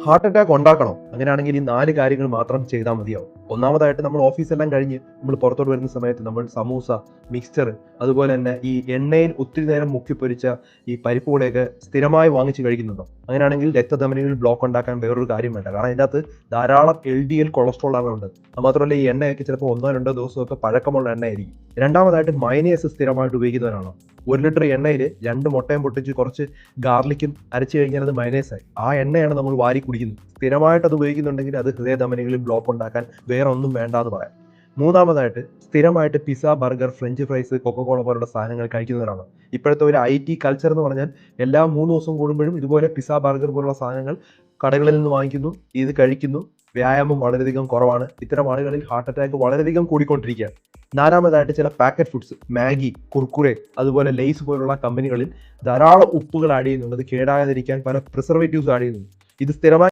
Heart attack ഉണ്ടാക്കണോ? അങ്ങനെയാണെങ്കിൽ ഈ 4 കാര്യങ്ങൾ മാത്രം ചെയ്താൽ മതിയാവും. ഒന്നാമതായിട്ട് നമ്മൾ ഓഫീസെല്ലാം കഴിഞ്ഞ് നമ്മൾ പുറത്തോട്ട് വരുന്ന സമയത്ത് നമ്മൾ സമൂസ, മിക്സ്ചർ, അതുപോലെ തന്നെ ഈ എണ്ണയിൽ ഒത്തിരി നേരം മുക്കിപ്പൊരിച്ച ഈ പരിപ്പ് വടയൊക്കെ സ്ഥിരമായി വാങ്ങിച്ച് കഴിക്കുന്നുണ്ടോ? അങ്ങനെയാണെങ്കിൽ രക്തധമനികളിൽ ബ്ലോക്ക് ഉണ്ടാക്കാൻ വേറൊരു കാര്യം വേണ്ട. കാരണം അതിനകത്ത് ധാരാളം LDL കൊളസ്ട്രോൾ ആണ് ഉള്ളത്. അത് മാത്രമല്ല ഈ എണ്ണയൊക്കെ ചിലപ്പോൾ 1-2 ദിവസമൊക്കെ പഴക്കമുള്ള എണ്ണയായിരിക്കും. രണ്ടാമതായിട്ട് മയണൈസ് സ്ഥിരമായിട്ട് ഉപയോഗിക്കുന്നവരാണോ? 1 ലിറ്റർ എണ്ണയിൽ 2 മുട്ടയും പൊട്ടിച്ച് കുറച്ച് ഗാർലിക്കും അരച്ച് കഴിഞ്ഞാൽ അത് മയണൈസായി. ആ എണ്ണയാണ് നമ്മൾ വാരി കുടിക്കുന്നത്. സ്ഥിരമായിട്ട് അത് ഉപയോഗിക്കുന്നുണ്ടെങ്കിൽ അത് ഹൃദയധമനികളിൽ ബ്ലോക്ക് ഉണ്ടാക്കാൻ വേറെ ഒന്നും വേണ്ട എന്ന് പറയാം. മൂന്നാമതായിട്ട് സ്ഥിരമായിട്ട് pizza, burger, French fries, Coca Cola പോലുള്ള സാധനങ്ങൾ കഴിക്കുന്നവരാണ്. ഇപ്പോഴത്തെ ഒരു IT കൾച്ചർ എന്ന് പറഞ്ഞാൽ എല്ലാ 3 ദിവസം കൂടുമ്പോഴും ഇതുപോലെ പിസ്സ, ബർഗർ പോലുള്ള സാധനങ്ങൾ കടകളിൽ നിന്ന് വാങ്ങിക്കുന്നു, ഇത് കഴിക്കുന്നു. വ്യായാമം വളരെയധികം കുറവാണ്. ഇത്തരം ആളുകളിൽ ഹാർട്ട് അറ്റാക്ക് വളരെയധികം കൂടിക്കൊണ്ടിരിക്കുകയാണ്. നാലാമതായിട്ട് ചില പാക്കറ്റ് ഫുഡ്സ്, മാഗി, കുർക്കുറെ, അതുപോലെ ലെയ്സ് പോലുള്ള കമ്പനികളിൽ ധാരാളം ഉപ്പുകൾ ആഡ് ചെയ്യുന്നുണ്ട്. അത് കേടാകാതിരിക്കാൻ പല പ്രിസർവേറ്റീവ്സ് ആഡ് ചെയ്യുന്നുണ്ട്. ഇത് സ്ഥിരമായി